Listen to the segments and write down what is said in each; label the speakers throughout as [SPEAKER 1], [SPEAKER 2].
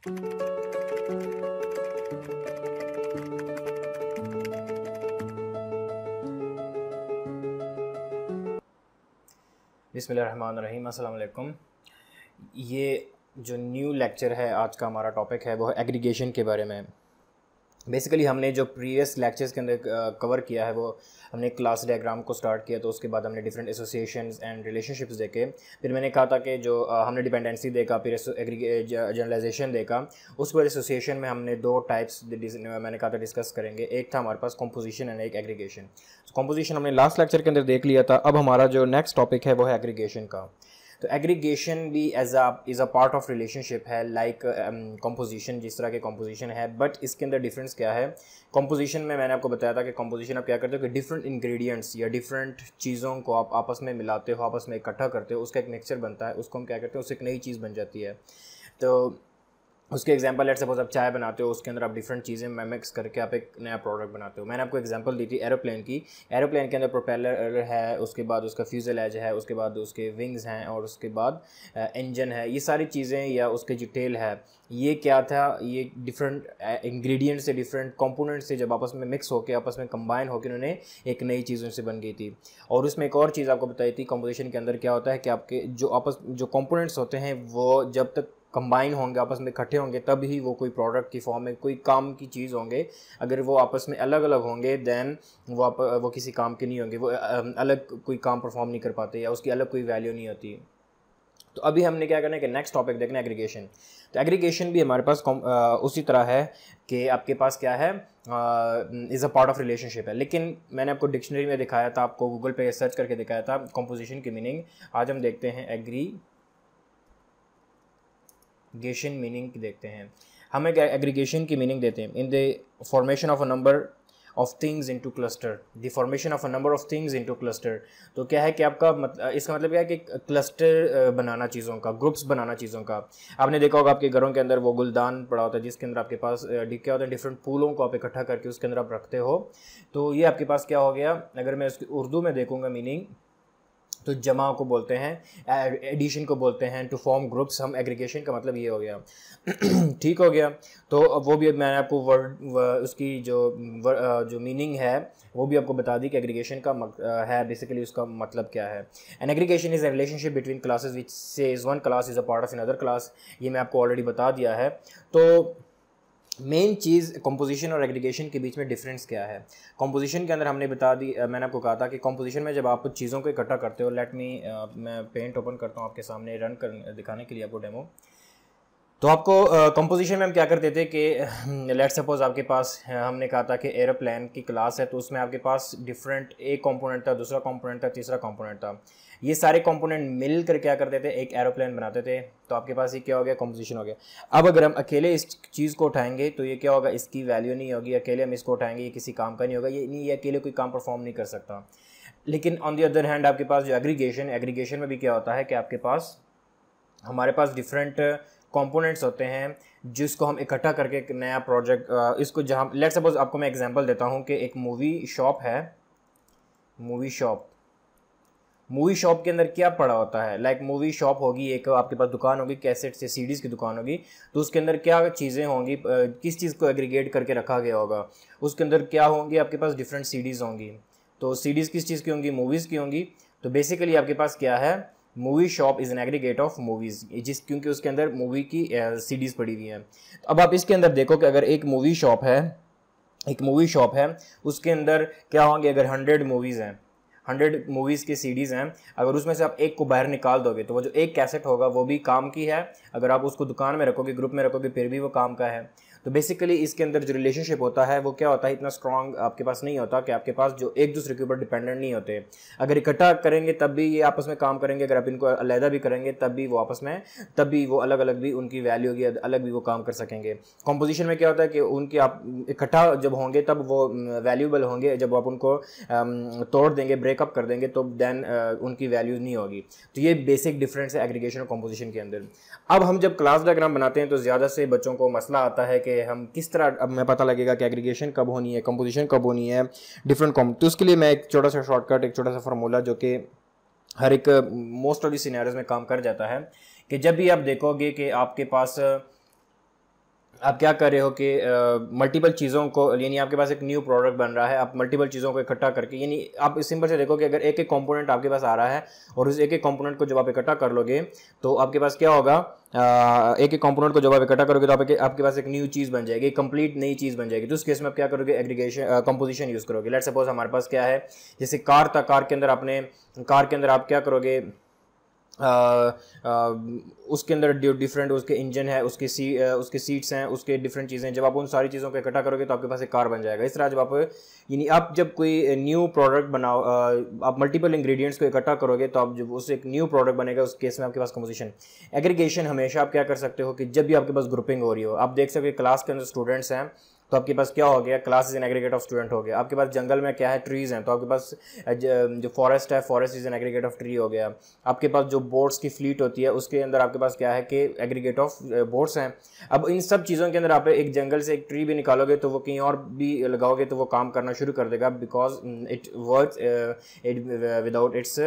[SPEAKER 1] बिस्मिल्लाहिर्रहमानिर्रहीम, अस्सलाम वालेकुम। ये जो न्यू लेक्चर है, आज का हमारा टॉपिक है वो है एग्रीगेशन के बारे में। बेसिकली हमने जो प्रीवियस लेक्चर्स के अंदर कवर किया है वो हमने क्लास डायग्राम को स्टार्ट किया, तो उसके बाद हमने डिफरेंट एसोसिएशंस एंड रिलेशनशिप्स देखे। फिर मैंने कहा था कि जो हमने डिपेंडेंसी देखा, फिर जनरलाइजेशन देखा। उसके बाद एसोसिएशन में हमने दो टाइप्स मैंने कहा था डिस्कस करेंगे। एक था हमारे पास कॉम्पोजिशन एंड एक एग्रीगेशन। कॉम्पोजिशन हमने लास्ट लेक्चर के अंदर देख लिया था। अब हमारा जो नेक्स्ट टॉपिक है वो है एग्रीगेशन का। तो एग्रीगेशन भी is a part of relationship है, लाइक कॉम्पोजिशन जिस तरह के कॉम्पोजिशन है। बट इसके अंदर डिफरेंस क्या है? कॉम्पोजिशन में मैंने आपको बताया था कि कॉम्पोजिशन आप क्या करते हो कि डिफरेंट इंग्रेडिएंट्स या डिफरेंट चीज़ों को आप आपस में मिलाते हो, आपस में इकट्ठा करते हो, उसका एक मिक्सचर बनता है। उसको हम क्या करते हैं, उससे एक नई चीज़ बन जाती है। तो उसके एग्जांपल, लेट्स सपोज आप चाय बनाते हो, उसके अंदर आप डिफरेंट चीज़ें मिक्स करके आप एक नया प्रोडक्ट बनाते हो। मैंने आपको एग्जांपल दी थी एरोप्लेन की। एरोप्लेन के अंदर प्रोपेलर है, उसके बाद उसका फ्यूज़लेज है, उसके बाद उसके विंग्स हैं, और उसके बाद इंजन है। ये सारी चीज़ें या उसके जो टेल है, ये क्या था? ये डिफरेंट इंग्रेडिएंट से, डिफरेंट कंपोनेंट से जब आपस में मिक्स होकर, आपस में कंबाइन होकर उन्होंने एक नई चीज़ उनसे बन गई थी। और उसमें एक और चीज़ आपको बताई थी, कंपोजिशन के अंदर क्या होता है कि आपके जो कंपोनेंट्स होते हैं वो जब तक कंबाइन होंगे, आपस में इकट्ठे होंगे, तब ही वो कोई प्रोडक्ट की फॉर्म में कोई काम की चीज़ होंगे। अगर वो आपस में अलग अलग होंगे देन वो किसी काम के नहीं होंगे, वो अलग कोई काम परफॉर्म नहीं कर पाते या उसकी अलग कोई वैल्यू नहीं होती। तो अभी हमने क्या करना है कि नेक्स्ट टॉपिक देखना है एग्रीगेशन। तो एग्रीगेशन भी हमारे पास उसी तरह है कि आपके पास क्या है, is a part of relationship है। लेकिन मैंने आपको डिक्शनरी में दिखाया था, आपको गूगल पे सर्च करके दिखाया था कॉम्पोजिशन की मीनिंग। आज हम देखते हैं एग्रीगेशन मीनिंग देखते हैं। हम एक एग्रीगेशन की मीनिंग देते हैं, in the formation of a number of things into cluster, the formation of a number of things into cluster. तो क्या है कि आपका इसका मतलब क्या है कि क्लस्टर बनाना चीज़ों का, ग्रुप्स बनाना चीज़ों का। आपने देखा होगा आपके घरों के अंदर वो गुलदान पड़ा होता है जिसके अंदर आपके पास क्या होता है, डिफरेंट फूलों को आप इकट्ठा करके उसके अंदर आप रखते हो। तो ये आपके पास क्या हो गया, अगर मैं उसकी उर्दू में देखूँगा मीनिंग, तो जमा को बोलते हैं, एडिशन को बोलते हैं, टू फॉर्म ग्रुप्स। हम एग्रीगेशन का मतलब ये हो गया। ठीक हो गया। तो वो भी मैंने आपको उसकी जो मीनिंग है वो भी आपको बता दी कि एग्रीगेशन का है बेसिकली उसका मतलब क्या है। An aggregation is a relationship between classes which says one class is a part of another class. ये मैं आपको ऑलरेडी बता दिया है। तो मेन चीज़ कंपोजिशन और एग्रीगेशन के बीच में डिफरेंस क्या है। कंपोजिशन के अंदर हमने बता दी, मैंने आपको कहा था कि कंपोजिशन में जब आप कुछ चीज़ों को इकट्ठा करते हो, मैं पेंट ओपन करता हूँ आपके सामने रन कर दिखाने के लिए आपको डेमो। तो आपको कंपोजिशन में हम क्या करते थे कि लेट सपोज आपके पास हमने कहा था कि एरोप्लेन की क्लास है, तो उसमें आपके पास डिफरेंट एक कंपोनेंट था, दूसरा कंपोनेंट था, तीसरा कंपोनेंट था। ये सारे कंपोनेंट मिलकर क्या करते थे, एक एरोप्लेन बनाते थे। तो आपके पास ये क्या हो गया, कंपोजिशन हो गया। अब अगर हम अकेले इस चीज़ को उठाएंगे तो ये क्या होगा, इसकी वैल्यू नहीं होगी। अकेले हम इसको उठाएंगे, ये किसी काम का नहीं होगा, ये अकेले कोई काम परफॉर्म नहीं कर सकता। लेकिन ऑन द अदर हैंड आपके पास जो एग्रीगेशन में भी क्या होता है कि आपके पास, हमारे पास डिफरेंट कंपोनेंट्स होते हैं जिसको हम इकट्ठा करके एक नया प्रोजेक्ट, इसको जहाँ लेट सपोज आपको मैं एग्जांपल देता हूँ कि एक मूवी शॉप है। मूवी शॉप के अंदर क्या पड़ा होता है, लाइक मूवी शॉप होगी, एक आपके पास दुकान होगी, कैसेट से सीडीज़ की दुकान होगी। तो उसके अंदर क्या चीज़ें होंगी, किस चीज़ को एग्रीगेट करके रखा गया होगा। उसके अंदर क्या होंगी, आपके पास डिफरेंट सीडीज़ होंगी। तो सीडीज़ किस चीज़ की होंगी, मूवीज़ की होंगी। तो बेसिकली आपके पास क्या है, movie shop is an aggregate of movies, क्योंकि उसके अंदर मूवी की सीडीज़ पड़ी हुई हैं। तो अब आप इसके अंदर देखो कि अगर एक मूवी शॉप है, उसके अंदर क्या होंगे, अगर 100 मूवीज़ हैं, 100 मूवीज़ की सीडीज़ हैं, अगर उसमें से आप एक को बाहर निकाल दोगे तो वो जो एक कैसेट होगा वो भी काम की है। अगर आप उसको दुकान में रखोगे, ग्रुप में रखोगे, फिर भी वो काम का है। तो बेसिकली इसके अंदर जो रिलेशनशिप होता है वो क्या होता है, इतना स्ट्रॉन्ग आपके पास नहीं होता कि आपके पास जो एक दूसरे के ऊपर डिपेंडेंट नहीं होते। अगर इकट्ठा करेंगे तब भी ये आपस में काम करेंगे, अगर आप इनको अलहदा भी करेंगे तब भी वो अलग अलग भी उनकी वैल्यू होगी, अलग भी वो काम कर सकेंगे। कॉम्पोजिशन में क्या होता है कि उनके आप इकट्ठा जब होंगे तब वो वैल्यूबल होंगे, जब आप उनको तोड़ देंगे, ब्रेकअप कर देंगे, तो देन उनकी वैल्यूज नहीं होगी। तो ये बेसिक डिफरेंस है एग्रीगेशन और कॉम्पोजिशन के अंदर। अब हम जब क्लास डायग्राम बनाते हैं तो ज़्यादा से बच्चों को मसला आता है कि हम किस तरह, अब मैं पता लगेगा कि एग्रीगेशन कब होनी है, कंपोजिशन कब होनी है, तो उसके लिए मैं एक छोटा सा शॉर्टकट, एक छोटा सा फार्मूला जो कि हर एक मोस्ट ऑफ दी सिनेरियोज में काम कर जाता है, कि जब भी आप देखोगे कि आपके पास आप क्या कर रहे हो कि मल्टीपल चीज़ों को, यानी आपके पास एक न्यू प्रोडक्ट बन रहा है, आप मल्टीपल चीज़ों को इकट्ठा करके, यानी आप इस सिंपल से देखो कि अगर एक एक कंपोनेंट आपके पास आ रहा है और उस एक एक कंपोनेंट को जब आप इकट्ठा कर लोगे तो आपके पास क्या होगा, एक एक कंपोनेंट को जब आप इकट्ठा करोगे तो आपके पास एक न्यू चीज़ बन जाएगी, कंप्लीट नई चीज़ बन जाएगी। तो उस केस में आप क्या करोगे, एग्रीगेशन कंपोजिशन यूज़ करोगे। लेट्स सपोज हमारे पास क्या है, जैसे कार था, कार के अंदर आप क्या करोगे, उसके अंदर डिफरेंट उसके इंजन है, उसके सीट्स हैं, उसके डिफरेंट चीज़ें, जब आप उन सारी चीज़ों को इकट्ठा करोगे तो आपके पास एक कार बन जाएगा। इस तरह जब आप जब कोई न्यू प्रोडक्ट बनाओ, आप मल्टीपल इंग्रेडिएंट्स को इकट्ठा करोगे तो आप जब उससे एक न्यू प्रोडक्ट बनेगा, उस केस में आपके पास कंपोजिशन। एग्रीगेशन हमेशा आप क्या कर सकते हो कि जब भी आपके पास ग्रुपिंग हो रही हो, आप देख सकते हो क्लास के अंदर स्टूडेंट्स हैं तो आपके पास क्या हो गया, class is an aggregate of student हो गया। आपके पास जंगल में क्या है, ट्रीज हैं, तो आपके पास जो फॉरेस्ट है, forest is an aggregate of tree हो गया। आपके पास जो बोट्स की फ्लीट होती है उसके अंदर आपके पास क्या है कि एग्रीगेट ऑफ बोट्स हैं। अब इन सब चीज़ों के अंदर आप एक जंगल से एक ट्री भी निकालोगे तो वो कहीं और भी लगाओगे तो वो काम करना शुरू कर देगा, because it works without its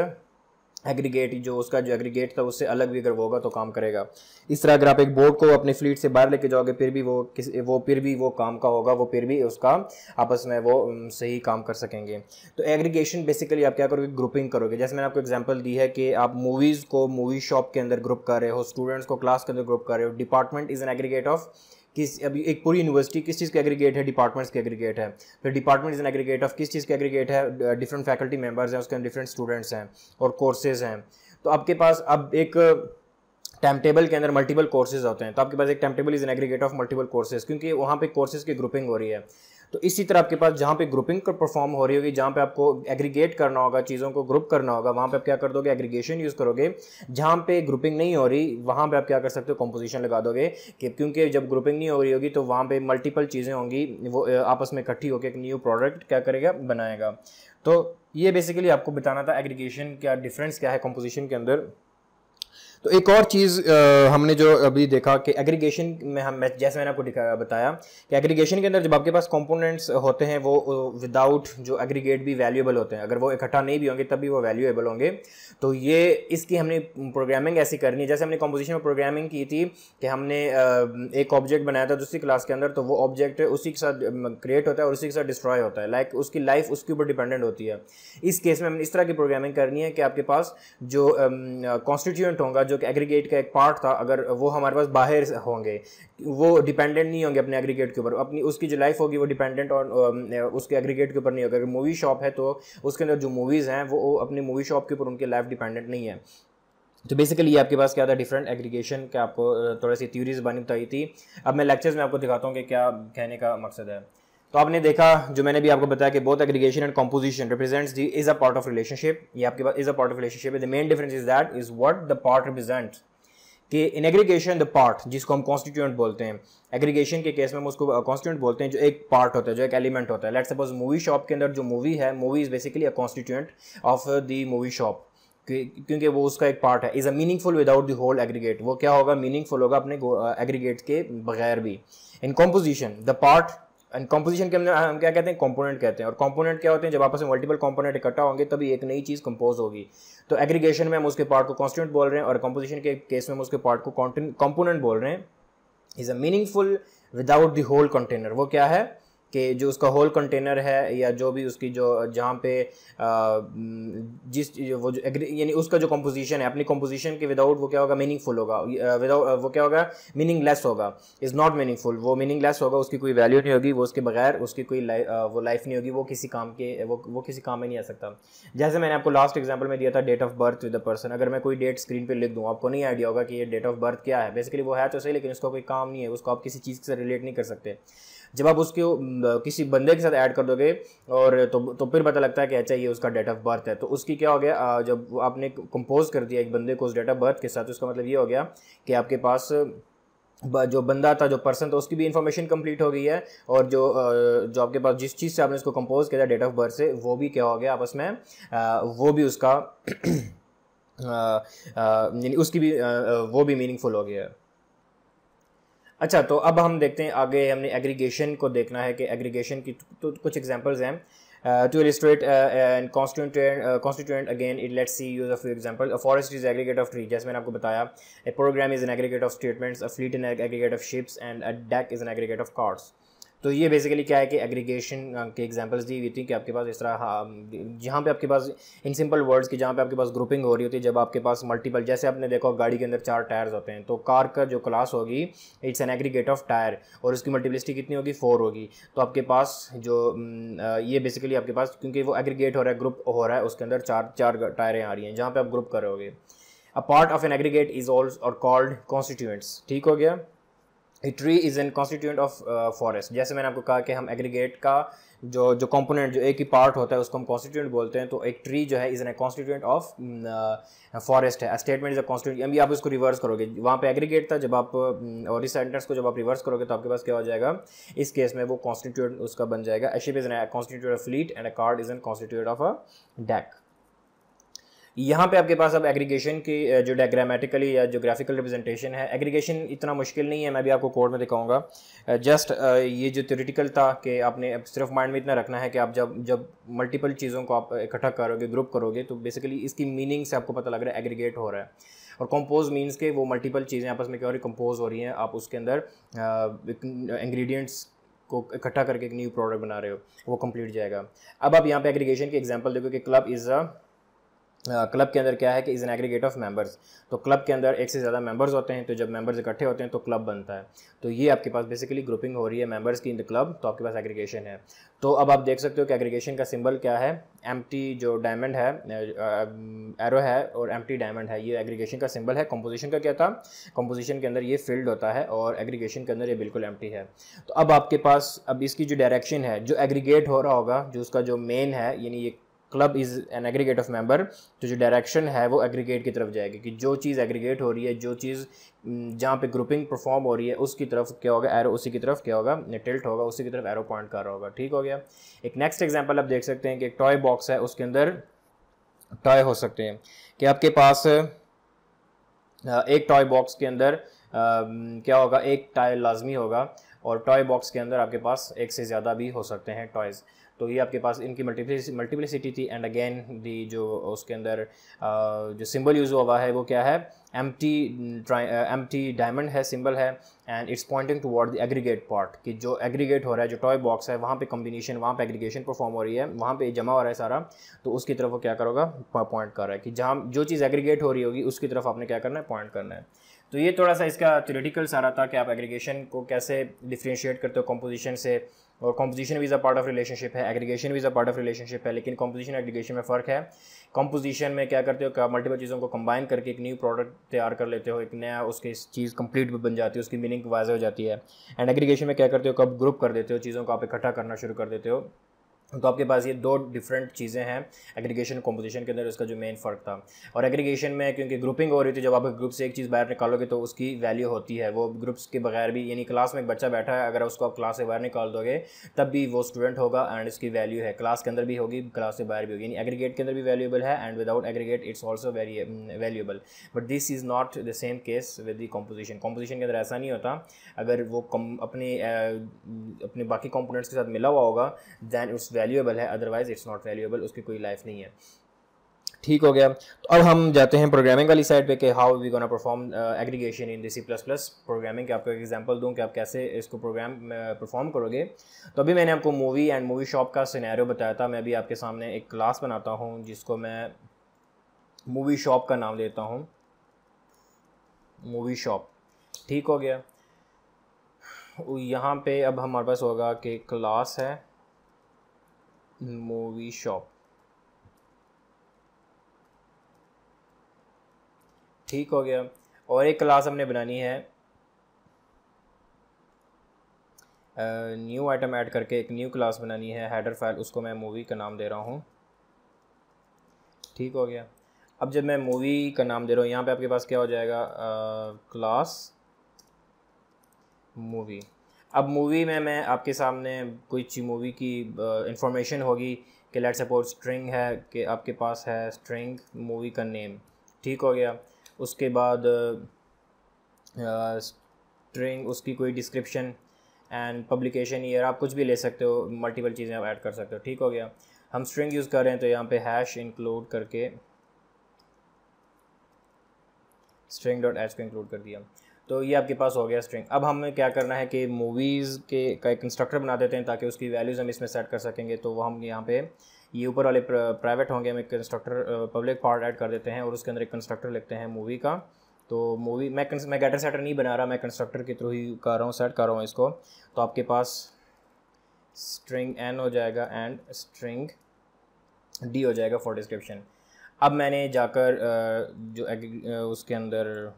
[SPEAKER 1] aggregate, जो उसका जो एग्रीगेट था उससे अलग भी अगर वो होगा तो काम करेगा। इस तरह अगर आप एक बोर्ड को अपने फ्लीट से बाहर लेके जाओगे फिर भी वो काम का होगा, वो फिर भी उसका आपस में वो सही काम कर सकेंगे। तो एग्रीगेशन बेसिकली आप क्या करोगे, ग्रुपिंग करोगे। जैसे मैंने आपको एग्जांपल दी है कि आप मूवीज़ को मूवी शॉप के अंदर ग्रुप कर रहे हो, स्टूडेंट्स को क्लास के अंदर ग्रुप कर रहे हो। Department is an aggregate of अभी एक पूरी यूनिवर्सिटी किस चीज़ के एग्रीगेट है, डिपार्टमेंट्स के एग्रीगेट है। फिर department is an aggregate of किस चीज़ के एग्रीगेट है, डिफरेंट फैकल्टी मेंबर्स हैं, उसके अंदर डिफरेंट स्टूडेंट्स हैं और कोर्सेज हैं। तो आपके पास अब एक टाइम टेबल के अंदर मल्टीपल कोर्सेज होते हैं, तो आपके पास एक time table is an aggregate of multiple courses, क्योंकि वहाँ पे कोर्सेज की ग्रुपिंग हो रही है। तो इसी तरह आपके पास जहाँ पे ग्रुपिंग कर परफॉर्म हो रही होगी, जहाँ पे आपको एग्रीगेट करना होगा, चीज़ों को ग्रुप करना होगा, वहाँ पे आप क्या कर दोगे, एग्रीगेशन यूज़ करोगे। जहाँ पे ग्रुपिंग नहीं हो रही वहाँ पे आप क्या कर सकते हो, कंपोजिशन लगा दोगे, कि क्योंकि जब ग्रुपिंग नहीं हो रही होगी तो वहाँ पे मल्टीपल चीज़ें होंगी, वो आपस में इकट्ठी होकर एक न्यू प्रोडक्ट क्या करेगा, बनाएगा। तो ये बेसिकली आपको बताना था एग्रीगेशन क्या डिफरेंस क्या है कंपोजिशन के अंदर। तो एक और चीज़ हमने जो अभी देखा कि एग्रीगेशन में जैसे मैंने आपको बताया कि एग्रीगेशन के अंदर जब आपके पास कंपोनेंट्स होते हैं वो विदाउट जो एग्रीगेट भी वैल्यूएबल होते हैं, अगर वो इकट्ठा नहीं भी होंगे तब भी वो वैल्यूएबल होंगे। तो ये इसकी हमने प्रोग्रामिंग ऐसी करनी है, जैसे हमने कंपोजिशन में प्रोग्रामिंग की थी कि हमने एक ऑब्जेक्ट बनाया था दूसरी क्लास के अंदर, तो वो ऑब्जेक्ट उसी के साथ क्रिएट होता है और उसी के साथ डिस्ट्रॉय होता है, लाइक उसकी लाइफ उसके ऊपर डिपेंडेंट होती है। इस केस में हमने इस तरह की प्रोग्रामिंग करनी है कि आपके पास जो कॉन्स्टिट्यूएंट होगा, जो एग्रीगेट का एक पार्ट था, अगर वो हमारे पास बाहर होंगे, वो डिपेंडेंट नहीं होंगे अपने एग्रीगेट के ऊपर, अपनी उसकी जो लाइफ होगी वो डिपेंडेंट और उसके एग्रीगेट के ऊपर नहीं होगा। अगर मूवी शॉप है तो उसके अंदर जो मूवीज़ हैं वो अपनी मूवी शॉप के ऊपर उनकी लाइफ डिपेंडेंट नहीं है। तो बेसिकली ये आपके पास क्या था, डिफरेंट एग्रीगेशन का आपको थोड़ी सी थ्योरीज बनी बताई थी। अब मैं लेक्चर्स में आपको दिखाता हूँ कि क्या कहने का मकसद है। तो आपने देखा, जो मैंने भी आपको बताया कि both aggregation and composition represents the is a part of relationship. ये आपके पास is a part of relationship. The main difference is that is what the part represent, कि इन एग्रीगेशन द पार्ट, जिसको हम कॉन्स्टिट्यूएंट बोलते हैं, aggregation के case में हम उसको कॉन्स्टिट्यूएंट बोलते हैं, जो एक पार्ट होता है, जो एक एलिमेंट होता है। लेट्स सपोज मूवी शॉप के अंदर जो मूवी है, movie is basically a constituent of the movie shop, क्योंकि वो उसका एक पार्ट है। Is a meaningful without the whole aggregate, वो क्या होगा, मीनिंगफुल होगा अपने एग्रीगेट के बगैर भी। In composition the part, and composition के अंदर हम क्या कहते हैं, कंपोनेंट कहते हैं। और कंपोनेंट क्या होते हैं, जब आपस में मल्टीपल कंपोनेंट इकट्ठा होंगे तभी एक नई चीज़ कंपोज होगी। तो एग्रीगेशन में हम उसके पार्ट को कॉन्स्टिट्यूएंट बोल रहे हैं और कंपोजिशन के केस में हम उसके पार्ट को कंपोनेंट बोल रहे हैं। Is a meaningful without the whole container, वो क्या है कि जो उसका होल कंटेनर है या जो भी उसकी जो जहाँ पे जिस वो जो यानी उसका जो कंपोजिशन है, अपनी कंपोजिशन के विदाउट वो क्या होगा, मीनिंगफुल होगा। विदाउट वो क्या होगा, मीनिंगलेस होगा। इज़ नॉट मीनिंगफुल, वो मीनिंगलेस होगा, उसकी कोई वैल्यू नहीं होगी, वो उसके बगैर उसकी कोई वो लाइफ नहीं होगी, वो किसी काम के वो किसी काम में नहीं आ सकता। जैसे मैंने आपको लास्ट एग्जाम्पल में दिया था date of birth with the person, अगर मैं कोई डेट स्क्रीन पर लिख दूँ, आपको नहीं आइडिया होगा कि ये डेट ऑफ बर्थ क्या है। बेसिकली वो है तो सही, लेकिन उसका कोई काम नहीं है, उसको आप किसी चीज़ से रिलेट नहीं कर सकते। जब आप उसके किसी बंदे के साथ ऐड कर दोगे और तो फिर पता लगता है कि अच्छा ये उसका डेट ऑफ बर्थ है। तो उसकी क्या हो गया, जब आपने कंपोज कर दिया एक बंदे को उस डेट ऑफ बर्थ के साथ, उसका मतलब ये हो गया कि आपके पास जो बंदा था, जो पर्सन था, उसकी भी इंफॉर्मेशन कंप्लीट हो गई है, और जो आपके पास जिस चीज़ से आपने इसको कंपोज किया था डेट ऑफ बर्थ से, वो भी क्या हो गया आपस में, वो भी उसका यानी उसकी भी वो भी मीनिंगफुल हो गया है। अच्छा, तो अब हम देखते हैं आगे, हमने एग्रीगेशन को देखना है कि एग्रीगेशन की तो कुछ एग्जांपल्स हैं। To illustrate and constituent again, let's see use a few example. A forest is aggregate of tree, जैसे मैंने आपको बताया. A program is an aggregate of statements. A fleet is an aggregate of ships, and a deck is an aggregate of cards. तो ये basically क्या है कि aggregation के एग्जांपल्स दी हुई थी कि आपके पास इस तरह जहाँ पे आपके पास इन सिंपल वर्ड्स की जहाँ पे आपके पास ग्रुपिंग हो रही होती है, जब आपके पास मल्टीपल, जैसे आपने देखा गाड़ी के अंदर 4 टायर्स होते हैं, तो कार का जो क्लास होगी it's an aggregate of tyre, और उसकी मल्टीप्लिसिटी कितनी होगी 4 होगी. तो आपके पास जो ये बेसिकली आपके पास क्योंकि वो एग्रीगेट हो रहा है, ग्रुप हो रहा है, उसके अंदर चार टायरें आ रही हैं जहाँ पर आप ग्रुप कर रहे होगे. अ part of an aggregate is also और कॉल्ड कॉन्स्टिट्यूएंट्स. ठीक हो गया. A tree is an constituent of forest. जैसे मैंने आपको कहा कि हम एग्रीगेट का जो कंपोनेंट जो एक ही पार्ट होता है उसको हम कॉन्स्टिट्यूएंट बोलते हैं. तो एक ट्री जो है is an constituent of forest है. Statement is a constituent. अभी आप इसको रिवर्स करोगे, वहाँ पे एग्रीगेट था, जब आप और इस सेंटेंस को जब आप रिवर्स करोगे तो आपके पास क्या हो जाएगा, इस केस में वो कॉन्स्टिट्यूएंट उसका बन जाएगा. A ship is an constituent of fleet and a card is an constituent of a deck. यहाँ पे आपके पास अब एग्रीगेशन की जो डायग्रामेटिकली या जो ग्राफिकल रिप्रेजेंटेशन है, एग्रीगेशन इतना मुश्किल नहीं है, मैं भी आपको कोड में दिखाऊंगा. जस्ट ये जो थ्योरेटिकल था कि आपने सिर्फ माइंड में इतना रखना है कि आप जब मल्टीपल चीज़ों को आप इकट्ठा करोगे, ग्रुप करोगे, तो बेसिकली इसकी मीनिंग से आपको पता लग रहा है एग्रीगेट हो रहा है. और कंपोज मीन्स के वो मल्टीपल चीज़ें आपस में क्या हो रही, कंपोज हो रही हैं, आप उसके अंदर इंग्रेडिएंट्स को इकट्ठा करके एक न्यू प्रोडक्ट बना रहे हो, वो कंप्लीट जाएगा. अब आप यहाँ पे एग्रीगेशन की एग्जांपल देखो कि क्लब इज़ अ क्लब के अंदर क्या है कि is an aggregate of members. तो क्लब के अंदर एक से ज़्यादा मेंबर्स होते हैं, तो जब मेंबर्स इकट्ठे होते हैं तो क्लब बनता है. तो ये आपके पास बेसिकली ग्रुपिंग हो रही है मेंबर्स की इन द क्लब, तो आपके पास एग्रीगेशन है. तो अब आप देख सकते हो कि एग्रीगेशन का सिंबल क्या है, एम्प्टी जो डायमंड है, एरो है और एम्प्टी डायमंड है, ये एग्रीगेशन का सिंबल है. कंपोजिशन का क्या था, कंपोजिशन के अंदर ये फिल्ड होता है और एग्रीगेशन के अंदर ये बिल्कुल एम्प्टी है. तो अब आपके पास अब इसकी जो डायरेक्शन है, जो एग्रीगेट हो रहा होगा, जो उसका जो मेन है, यानी ये club is an aggregate of member, तो जो डायरेक्शन है वो एग्रीगेट की तरफ जाएगी, कि जो चीज़ एग्रीगेट हो रही है, जो चीज़ जहाँ पे ग्रुपिंग परफॉर्म हो रही है उसकी तरफ क्या होगा, एरो उसी की तरफ क्या होगा, टिल्ट होगा, उसी की तरफ एरो पॉइंट कर रहा होगा. ठीक हो गया. एक नेक्स्ट एग्जांपल आप देख सकते हैं कि एक टॉय बॉक्स है, उसके अंदर टॉय हो सकते हैं. कि आपके पास एक टॉय बॉक्स के अंदर क्या होगा, एक टॉय लाजमी होगा, और टॉय बॉक्स के अंदर आपके पास एक से ज़्यादा भी हो सकते हैं टॉयज़. तो ये आपके पास इनकी मल्टीप्लिसिटी थी. एंड अगेन दी जो उसके अंदर जो सिंबल यूज़ हुआ है वो क्या है, एम्प्टी डायमंड है, सिंबल है, and it's pointing toward the aggregate part, कि जो एग्रीगेट हो रहा है, जो टॉय बॉक्स है, वहाँ पे कॉम्बिनेशन, वहाँ पे एग्रीगेशन परफॉर्म हो रही है, वहाँ पे जमा हो रहा है सारा, तो उसकी तरफ वो क्या करोगा, पॉइंट कर रहा है, कि जहाँ जो चीज़ एग्रीगेट हो रही होगी उसकी तरफ आपने क्या करना है, पॉइंट करना है. तो ये थोड़ा सा इसका थ्योरेटिकल सारा था कि आप एग्रीगेशन को कैसे डिफ्रेंशिएट करते हो कंपोजिशन से. और कंपोजिशन भी is a part of relationship है, एग्रीगेशन भी is a part of relationship है, लेकिन कंपोजिशन एग्रीगेशन में फ़र्क है. कंपोजिशन में क्या करते हो कि आप मल्टीपल चीज़ों को कंबाइन करके एक न्यू प्रोडक्ट तैयार कर लेते हो, एक नया उसकी चीज़ कंप्लीट बन जाती है, उसकी मीनिंग वाज़ेह हो जाती है. एंड एग्रीगेशन में क्या करते हो, कब ग्रुप कर देते हो चीज़ों को, आप इकट्ठा करना शुरू कर देते हो. तो आपके पास ये दो डिफरेंट चीज़ें हैं एग्रीगेशन कंपोजिशन के अंदर, उसका जो मेन फ़र्क था. और एग्रीगेशन में क्योंकि ग्रुपिंग हो रही थी, जब आप ग्रुप से एक चीज़ बाहर निकालोगे तो उसकी वैल्यू होती है, वो ग्रुप्स के बगैर भी, यानी क्लास में एक बच्चा बैठा है, अगर उसको आप क्लास से बाहर निकाल दोगे तब भी वो स्टूडेंट होगा, एंड इसकी वैल्यू है, क्लास के अंदर भी होगी, क्लास से बाहर भी होगी, यानी एग्रीगेट के अंदर भी वैल्यूएबल है, and without aggregate it's also valuable. But this is not the same case with the composition. Composition के अंदर ऐसा नहीं होता. अगर वो अपने बाकी कंपोनेंट्स के साथ मिला हुआ होगा दैन इट्स वैल्यूएबल है, अदरवाइज इट्स नॉट वैल्यूएबल, उसकी कोई लाइफ नहीं है. ठीक हो गया. तो अब हम जाते हैं प्रोग्रामिंग वाली साइड पे कि how we gonna perform aggregation in the C++ programming. के आपको एक एग्जांपल दूं कि आप कैसे इसको प्रोग्राम परफॉर्म करोगे. तो अभी मैंने आपको मूवी एंड मूवी शॉप का सिनेरियो बताया था. मैं अभी आपके सामने एक क्लास बनाता हूं जिसको मैं मूवी शॉप का नाम देता हूं, मूवी शॉप. ठीक हो गया. यहाँ पे अब हमारे पास होगा कि क्लास है मूवी शॉप. ठीक हो गया. और एक क्लास हमने बनानी है न्यू आइटम ऐड करके, एक न्यू क्लास बनानी है हेडर फाइल, उसको मैं मूवी का नाम दे रहा हूँ. ठीक हो गया. अब जब मैं मूवी का नाम दे रहा हूँ, यहाँ पे आपके पास क्या हो जाएगा, क्लास मूवी. अब मूवी में मैं आपके सामने कोई मूवी की इंफॉर्मेशन होगी कि लेट्स सपोज स्ट्रिंग है, कि आपके पास है स्ट्रिंग मूवी का नेम. ठीक हो गया. उसके बाद स्ट्रिंग उसकी कोई डिस्क्रिप्शन, एंड पब्लिकेशन ईयर, आप कुछ भी ले सकते हो, मल्टीपल चीज़ें आप ऐड कर सकते हो। ठीक हो गया। हम स्ट्रिंग यूज़ कर रहे हैं तो यहाँ पे हैश इंक्लूड करके स्ट्रिंग डॉट एच को इंक्लूड कर दिया। तो ये आपके पास हो गया स्ट्रिंग। अब हमें क्या करना है कि मूवीज़ के का एक कंस्ट्रक्टर बना देते हैं ताकि उसकी वैल्यूज़ हम इसमें सेट कर सकेंगे। तो वो हम यहाँ पे ये ऊपर वाले प्राइवेट होंगे, हम एक कंस्ट्रक्टर पब्लिक पार्ट ऐड कर देते हैं और उसके अंदर एक कंस्ट्रक्टर लिखते हैं मूवी का। तो मूवी मैं गेटर सेटर नहीं बना रहा, मैं कंस्ट्रक्टर के थ्रू ही कर रहा हूँ, सेट कर रहा हूँ इसको। तो आपके पास स्ट्रिंग एन हो जाएगा एंड स्ट्रिंग डी हो जाएगा फॉर डिस्क्रिप्शन। अब मैंने जाकर उसके अंदर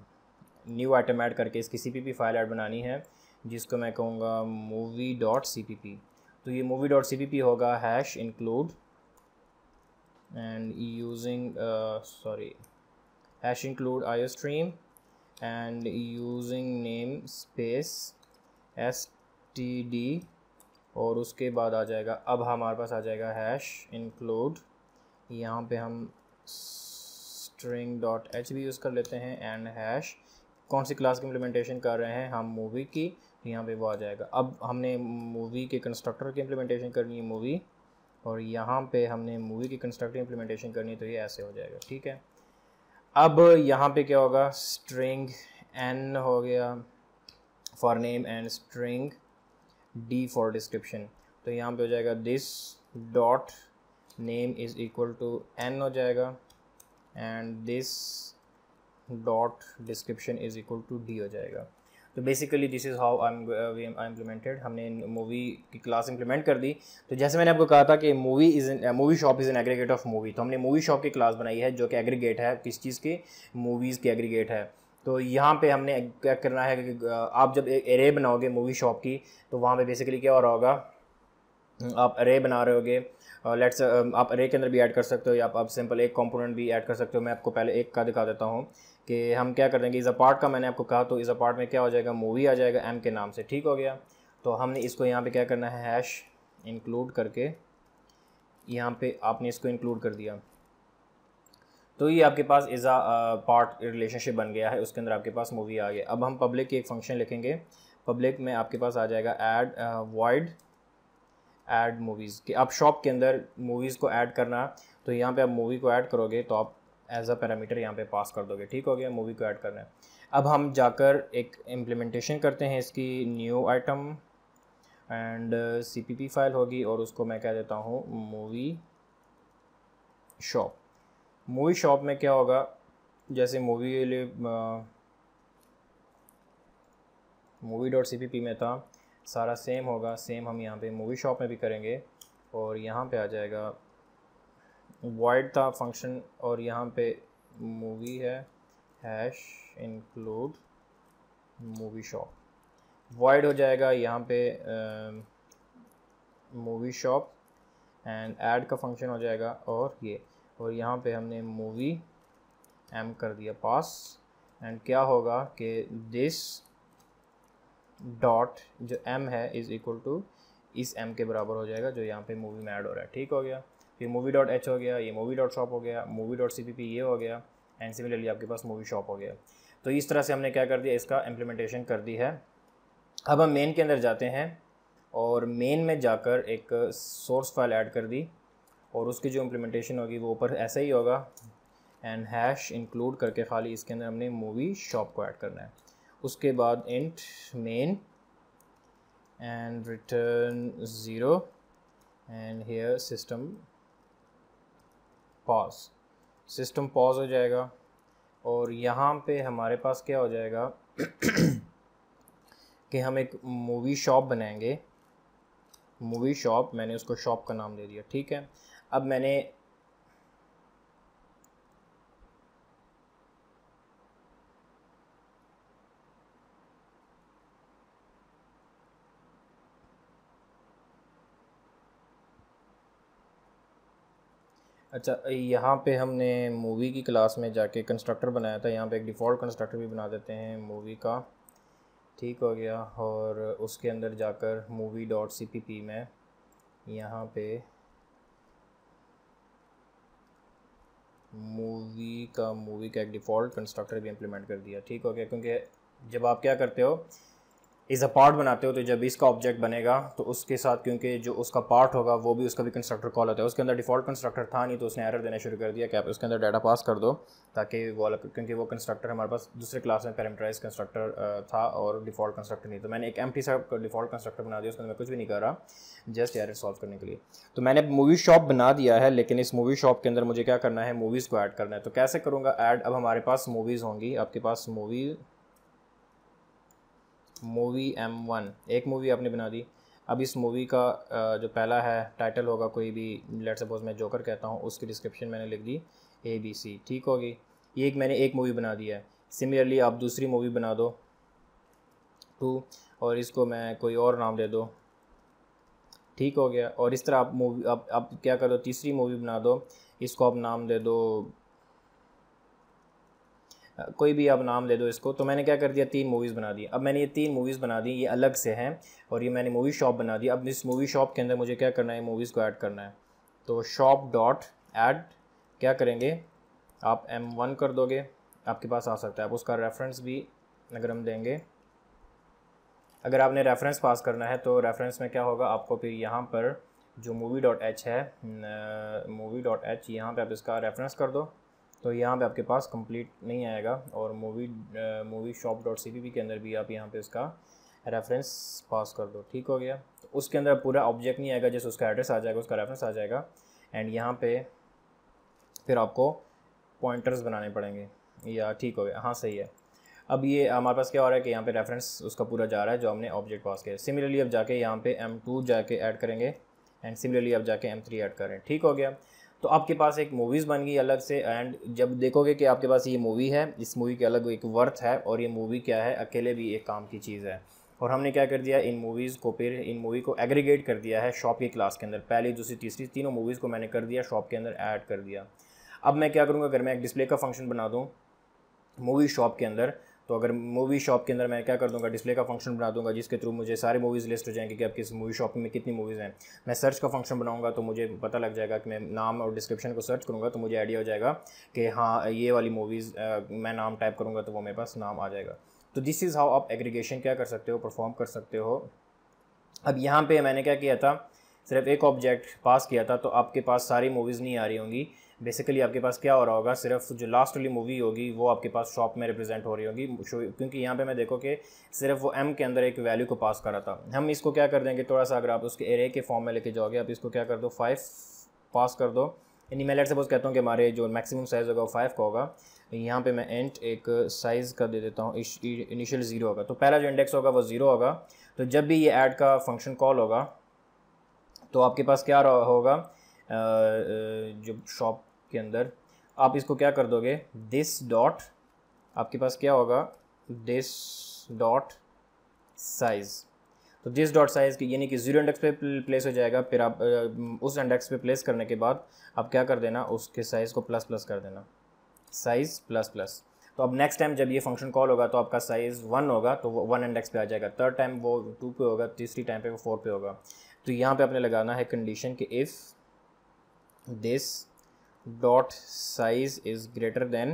[SPEAKER 1] न्यू आइटम ऐड करके इसकी CPP फाइल ऐड बनानी है, जिसको मैं कहूँगा मूवी डॉट CPP। तो ये मूवी डॉट CPP होगा hash include and using hash include iostream and using name space std और उसके बाद आ जाएगा, अब हमारे पास आ जाएगा हैश इंक्लूड, यहाँ पे हम स्ट्रिंग डॉट एच भी यूज़ कर लेते हैं एंड हैश कौन सी क्लास की इम्प्लीमेंटेशन कर रहे हैं हम मूवी की, तो यहाँ पे वो आ जाएगा। अब हमने मूवी के कंस्ट्रक्टर की इम्प्लीमेंटेशन करनी है मूवी, और यहाँ पे हमने मूवी की कंस्ट्रक्टर इम्प्लीमेंटेशन करनी है, तो ये ऐसे हो जाएगा। ठीक है। अब यहाँ पे क्या होगा, स्ट्रिंग एन हो गया for name and string d for description. तो यहाँ पे हो जाएगा this dot name is equal to n हो जाएगा and this dot description is equal to d हो जाएगा। तो basically this is how I implemented. हमने मूवी की क्लास इंप्लीमेंट कर दी। तो जैसे मैंने आपको कहा था कि movie shop is an aggregate of movie, तो हमने मूवी शॉप की क्लास बनाई है जो कि एग्रीगेट है, किस चीज़ की, मूवीज़ की एग्रीगेट है। तो यहाँ पे हमने क्या करना है कि आप जब एक एरे बनाओगे मूवी शॉप की, तो वहाँ पे बेसिकली क्या हो रहा होगा, आप अरे बना रहे होगे, लेट्स आप अरे के अंदर भी ऐड कर सकते हो या आप सिंपल एक कंपोनेंट भी ऐड कर सकते हो। मैं आपको पहले एक का दिखा देता हूँ कि हम क्या कर देंगे। इज़ अ पार्ट का मैंने आपको कहा, तो इज़ अ पार्ट में क्या हो जाएगा, मूवी आ जाएगा एम के नाम से। ठीक हो गया। तो हमने इसको यहाँ पे क्या करना है, हैश इंक्लूड करके यहाँ पे आपने इसको इंक्लूड कर दिया, तो ये आपके पास इज़ अ पार्ट रिलेशनशिप बन गया है, उसके अंदर आपके पास मूवी आ गया। अब हम पब्लिक की एक फंक्शन लिखेंगे, पब्लिक में आपके पास आ जाएगा ऐड वॉइड ऐड मूवीज़ कि आप शॉप के अंदर मूवीज़ को ऐड करना, तो यहाँ पे आप मूवी को ऐड करोगे तो आप एज अ पैरामीटर यहाँ पे पास कर दोगे। ठीक हो गया, मूवी को ऐड करना है। अब हम जाकर एक इम्प्लीमेंटेशन करते हैं इसकी, new item and CPP file होगी और उसको मैं कह देता हूँ मूवी शॉप। मूवी शॉप में क्या होगा, जैसे मूवी डॉट CPP में था सारा सेम होगा, सेम हम यहाँ पे मूवी शॉप में भी करेंगे। और यहाँ पे आ जाएगा वॉइड था फंक्शन और यहाँ पे मूवी है, hash include movie shop, void हो जाएगा यहाँ पे मूवी शॉप एंड ऐड का फंक्शन हो जाएगा और यहाँ पे हमने मूवी एम कर दिया पास। एंड क्या होगा कि दिस डॉट जो m है इज़ इक्वल टू इस m के बराबर हो जाएगा जो यहाँ पे मूवी में ऐड हो रहा है। ठीक हो गया। फिर मूवी डॉट एच हो गया, ये मूवी डॉट शॉप हो गया, मूवी डॉट CPP ये हो गया एंड सिमिलरली आपके पास मूवी शॉप हो गया। तो इस तरह से हमने क्या कर दिया, इसका इम्प्लीमेंटेशन कर दी है। अब हम मेन के अंदर जाते हैं और मेन में जाकर एक सोर्स फाइल ऐड कर दी और उसकी जो इम्प्लीमेंटेशन होगी वो ऊपर ऐसा ही होगा एंड हैश इंक्लूड करके खाली इसके अंदर हमने मूवी शॉप को ऐड करना है। उसके बाद int main and return 0 and here system pause हो जाएगा। और यहाँ पे हमारे पास क्या हो जाएगा कि हम एक मूवी शॉप बनाएंगे, मूवी शॉप, मैंने उसको शॉप का नाम दे दिया। ठीक है। अब मैंने अच्छा यहाँ पे हमने मूवी की क्लास में जाके कंस्ट्रक्टर बनाया था, यहाँ पे एक डिफ़ॉल्ट कंस्ट्रक्टर भी बना देते हैं मूवी का। ठीक हो गया। और उसके अंदर जाकर मूवी डॉट CPP में यहाँ पे मूवी का एक डिफ़ॉल्ट कंस्ट्रक्टर भी इम्प्लीमेंट कर दिया। ठीक हो गया। क्योंकि जब आप क्या करते हो, इज़ अ पार्ट बनाते हो, तो जब इसका ऑब्जेक्ट बनेगा तो उसके साथ, क्योंकि जो उसका पार्ट होगा वो भी उसका भी कंस्ट्रक्टर कॉल होता है। उसके अंदर डिफ़ॉल्ट कंस्ट्रक्टर था नहीं, तो उसने एरर देना शुरू कर दिया कि आप उसके अंदर डाटा पास कर दो, ताकि वो अलग, क्योंकि वो कंस्ट्रक्टर हमारे पास दूसरे क्लास में पैरामीटराइज कंस्ट्रक्टर था और डिफ़ॉल्ट कंस्ट्रक्टर नहीं। तो मैंने एक एम्प्टी सा डिफ़ॉल्ट कंस्ट्रक्टर बना दिया, उसके अंदर मैं कुछ भी नहीं कर रहा, जस्ट एरर सॉल्व करने के लिए। तो मैंने मूवी शॉप बना दिया है, लेकिन इस मूवी शॉप के अंदर मुझे क्या करना है, मूवीज़ को ऐड करना है। तो कैसे करूँगा ऐड? अब हमारे पास मूवीज़ होंगी, आपके पास मूवी M1, एक मूवी आपने बना दी। अब इस मूवी का जो पहला है टाइटल होगा, कोई भी, लेट सपोज मैं जोकर कहता हूँ, उसकी डिस्क्रिप्शन मैंने लिख दी ABC, ठीक होगी। ये एक मैंने एक मूवी बना दिया है। सिमिलरली आप दूसरी मूवी बना दो 2, और इसको मैं कोई और नाम दे दो, ठीक हो गया। और इस तरह आप मूवी आप क्या कर दो, तीसरी मूवी बना दो, इसको आप नाम दे दो, कोई भी आप नाम दे दो इसको। तो मैंने क्या कर दिया, 3 मूवीज़ बना दी। अब मैंने ये 3 मूवीज़ बना दी, ये अलग से हैं, और ये मैंने मूवी शॉप बना दी। अब इस मूवी शॉप के अंदर मुझे क्या करना है, मूवीज़ को ऐड करना है। तो शॉप डॉट ऐड क्या करेंगे, आप M1 कर दोगे, आपके पास आ सकता है। आप उसका रेफरेंस भी अगर हम देंगे, अगर आपने रेफरेंस पास करना है तो रेफरेंस में क्या होगा, आपको फिर यहाँ पर जो मूवी डॉट एच है, मूवी डॉट एच, यहाँ पर आप इसका रेफरेंस कर दो, तो यहाँ पे आपके पास कंप्लीट नहीं आएगा। और मूवी शॉप डॉट CPP के अंदर भी आप यहाँ पे इसका रेफरेंस पास कर दो, ठीक हो गया। तो उसके अंदर पूरा ऑब्जेक्ट नहीं आएगा, जैसे उसका एड्रेस आ जाएगा, उसका रेफरेंस आ जाएगा, एंड यहाँ पे फिर आपको पॉइंटर्स बनाने पड़ेंगे, या ठीक हो गया, हाँ सही है। अब ये हमारे पास क्या हो रहा है कि यहाँ पे रेफरेंस उसका पूरा जा रहा है जो हमने ऑब्जेक्ट पास किया। सिमिलरली अब जाके यहाँ पे M2 जाके ऐड करेंगे, एंड सिमिलरली अब जाके M3 ऐड करें, ठीक हो गया। तो आपके पास एक मूवीज़ बन गई अलग से, एंड जब देखोगे कि आपके पास ये मूवी है, इस मूवी के अलग एक वर्थ है, और ये मूवी क्या है, अकेले भी एक काम की चीज़ है। और हमने क्या कर दिया, इन मूवीज़ को, फिर इन मूवी को एग्रीगेट कर दिया है शॉप की क्लास के अंदर। पहली, दूसरी, तीसरी, तीनों मूवीज़ को मैंने कर दिया शॉप के अंदर ऐड कर दिया। अब मैं क्या करूँगा, अगर मैं एक डिस्प्ले का फंक्शन बना दूँ मूवी शॉप के अंदर, तो अगर मूवी शॉप के अंदर मैं क्या कर दूंगा, डिस्प्ले का फंक्शन बना दूंगा, जिसके थ्रू मुझे सारे मूवीज़ लिस्ट हो जाएंगे कि आपकी इस मूवी शॉप में कितनी मूवीज़ हैं। मैं सर्च का फंक्शन बनाऊंगा तो मुझे पता लग जाएगा कि मैं नाम और डिस्क्रिप्शन को सर्च करूंगा तो मुझे आइडिया हो जाएगा कि हाँ ये वाली मूवीज़, मैं नाम टाइप करूँगा तो वो मेरे पास नाम आ जाएगा। तो दिस इज़ हाउ आप एग्रीगेशन क्या कर सकते हो, परफॉर्म कर सकते हो। अब यहाँ पे मैंने क्या किया था, सिर्फ एक ऑब्जेक्ट पास किया था, तो आपके पास सारी मूवीज़ नहीं आ रही होंगी। बेसिकली आपके पास क्या हो रहा होगा, सिर्फ जो लास्ट वाली मूवी होगी वो आपके पास शॉप में रिप्रेजेंट हो रही होगी, क्योंकि यहाँ पे मैं देखो कि सिर्फ वो M के अंदर एक वैल्यू को पास कर रहा था। हम इसको क्या कर देंगे, थोड़ा सा अगर आप उसके एरे के फॉर्म में लेके जाओगे, आप इसको क्या कर दो, 5 पास कर दो। यानी मैं लेट सपोज कहता हूँ कि हमारे जो मैक्सिमम साइज़ होगा वो 5 का होगा। यहाँ पे मैं एंट एक साइज़ का दे देता हूँ, इनिशियल 0 होगा, तो पहला जो इंडेक्स होगा वो 0 होगा। तो जब भी ये ऐड का फंक्शन कॉल होगा तो आपके पास क्या होगा, जो शॉप के अंदर आप इसको क्या कर दोगे, दिस डॉट, आपके पास क्या होगा, दिस डॉट साइज़। तो दिस डॉट साइज़ की यानी कि 0 इंडेक्स पे प्लेस हो जाएगा। फिर आप उस इंडेक्स पे प्लेस करने के बाद आप क्या कर देना, उसके साइज़ को प्लस प्लस कर देना, साइज़ प्लस प्लस। तो अब नेक्स्ट टाइम जब ये फंक्शन कॉल होगा तो आपका साइज़ 1 होगा, तो वो 1 इंडेक्स पे आ जाएगा। थर्ड टाइम वो 2 पे होगा, तीसरी टाइम पे वो 4 पे होगा। तो यहाँ पे आपने लगाना है कंडीशन कि if this dot size is greater than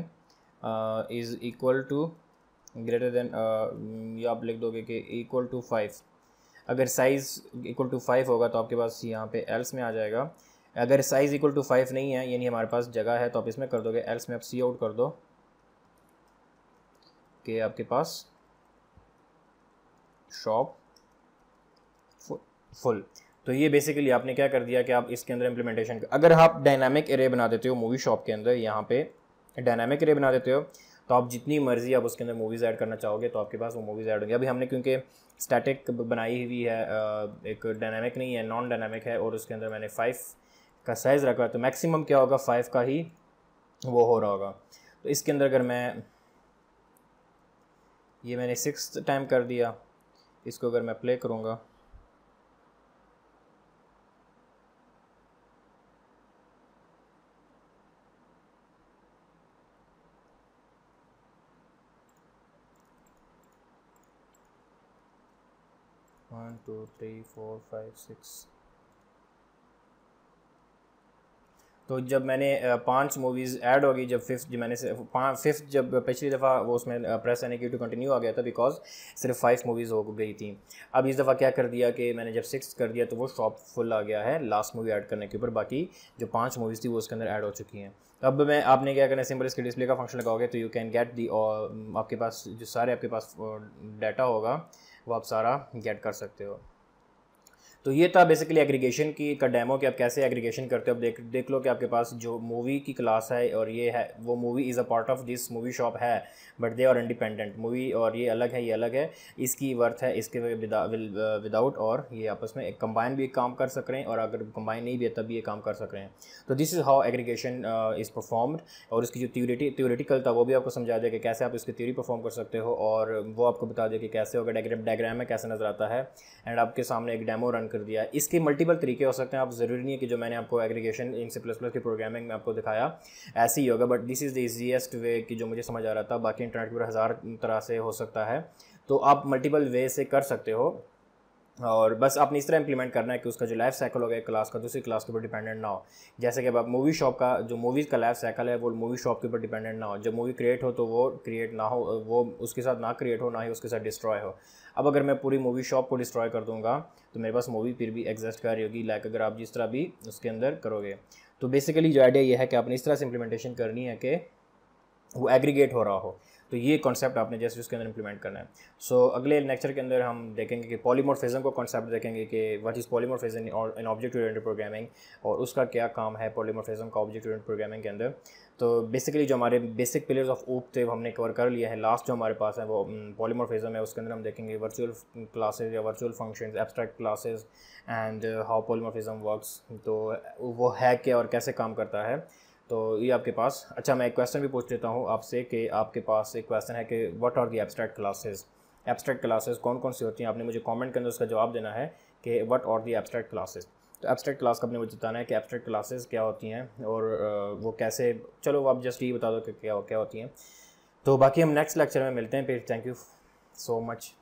[SPEAKER 1] is equal to, greater than, या आप लिख दोगे कि इक्वल टू 5। अगर साइज़ इक्वल टू 5 होगा तो आपके पास यहाँ पे एल्स में आ जाएगा। अगर साइज़ इक्वल टू 5 नहीं है, यानी हमारे पास जगह है, तो आप इसमें कर दोगे एल्स में आप सी आउट कर दो कि आपके पास शॉप फुल। तो ये बेसिकली आपने क्या कर दिया कि आप इसके अंदर इम्प्लीमेंटेशन, अगर आप डायनामिक एरे बना देते हो मूवी शॉप के अंदर, यहाँ पे डायनामिक एरे बना देते हो, तो आप जितनी मर्जी आप उसके अंदर मूवीज़ ऐड करना चाहोगे तो आपके पास वो मूवीज़ ऐड होंगी। अभी हमने क्योंकि स्टैटिक बनाई हुई है, एक डायनामिक नहीं है, नॉन डायनामिक है, और उसके अंदर मैंने 5 का साइज़ रखा है, तो मैक्सिमम क्या होगा, 5 का ही वो हो रहा होगा। तो इसके अंदर अगर मैं ये मैंने 6th टाइम कर दिया, इसको अगर मैं प्ले करूँगा, one two three four five six, तो जब मैंने 5 मूवीज़ ऐड हो गई, जब फिफ्थ जब पिछली दफ़ा वो उसमें प्रेस एनिक्यू कंटिन्यू आ गया था बिकॉज सिर्फ 5 मूवीज़ हो गई थी। अब इस दफ़ा क्या कर दिया कि मैंने जब 6 कर दिया तो वो शॉप फुल आ गया है लास्ट मूवी ऐड करने के ऊपर, बाकी जो 5 मूवीज़ थी वो उसके अंदर ऐड हो चुकी हैं। अब आपने क्या करना है, सिंपल इसके डिस्प्ले का फंक्शन लगाओगे तो यू कैन गेट दी, आपके पास जो सारे आपके पास डाटा होगा वो आप सारा गेट कर सकते हो। तो ये था बेसिकली एग्रीगेशन की का डेमो कि आप कैसे एग्रीगेशन करते हो। अब देख लो कि आपके पास जो मूवी की क्लास है और ये है वो movie is a part of this movie shop है, but they are independent. Movie और ये अलग है, ये अलग है, इसकी वर्थ है इसके विदाउट, और ये आपस में एक कंबाइन भी काम कर सक रहे हैं और अगर कंबाइन नहीं भी है तब भी ये काम कर सक रहे हैं। तो this is how aggregation is performed. और इसकी जो थ्योरेटिकल था वो भी आपको समझा दिया कि कैसे आप इसकी थ्योरी परफॉर्म कर सकते हो, और वो आपको बता दिया कि कैसे होगा, डायग्राम में कैसे नज़र आता है, एंड आपके सामने एक डेमो रन कर दिया। इसके मल्टीपल तरीके हो सकते हैं, आप ज़रूरी नहीं है कि जो मैंने आपको एग्रीगेशन इन C++ की प्रोग्रामिंग में आपको दिखाया ऐसे ही होगा, but this is the easiest वे कि जो मुझे समझ आ रहा था। बाकी इंटरनेट पर 1000 तरह से हो सकता है, तो आप मल्टीपल वे से कर सकते हो, और बस आपने इस तरह इंप्लीमेंट करना है कि उसका जो लाइफ साइकिल होगा एक क्लास का दूसरी क्लास के ऊपर डिपेंडेंट ना हो। जैसे कि अब आप मूवी शॉप का जो मूवीज़ का लाइफ साइकिल है वो मूवी शॉप के ऊपर डिपेंडेंट ना हो। जब मूवी क्रिएट हो तो वो क्रिएट ना हो, वो उसके साथ ना क्रिएट हो, ना ही उसके साथ डिस्ट्रॉय हो। अब अगर मैं पूरी मूवी शॉप को डिस्ट्रॉय कर दूंगा तो मेरे पास मूवी फिर भी एग्जिस्ट कर रही होगी, लाइक अगर आप जिस तरह भी उसके अंदर करोगे। तो बेसिकली जो आइडिया ये है कि आपने इस तरह से इंप्लीमेंटेशन करनी है कि वो एग्रीगेट हो रहा हो। तो ये कॉन्सेप्ट आपने जैसे उसके अंदर इंप्लीमेंट करना है। सो अगले लेक्चर के अंदर हम देखेंगे कि पॉलीमॉर्फिज्म को कॉन्सेप्ट देखेंगे कि what is polymorphism in object oriented programming, और उसका क्या काम है पॉलीमॉर्फिज्म का ऑब्जेक्ट ओरिएंटेड प्रोग्रामिंग के अंदर। तो बेसिकली जो हमारे बेसिक पिलर्स ऑफ ऊप थे वो हमने कवर कर लिया है। लास्ट जो हमारे पास है वो पॉलीमॉर्फिज्म है, उसके अंदर हम देखेंगे वर्चुअल क्लासेज या virtual functions, abstract classes, and how polymorphism works. तो वो है क्या और कैसे काम करता है। तो ये आपके पास, अच्छा मैं एक क्वेश्चन भी पूछ लेता हूँ आपसे कि आपके पास एक क्वेश्चन है कि what are the abstract classes. Abstract classes कौन कौन सी होती हैं, आपने मुझे कमेंट के अंदर उसका जवाब देना है कि what are the abstract classes. तो एब्स्ट्रैक्ट क्लास का आपने मुझे बताना है कि एब्स्ट्रैक्ट क्लासेस क्या होती हैं और वो कैसे, चलो आप जस्ट ये बता दो कि क्या होती हैं। तो बाकी हम नेक्स्ट लेक्चर में मिलते हैं फिर। Thank you so much.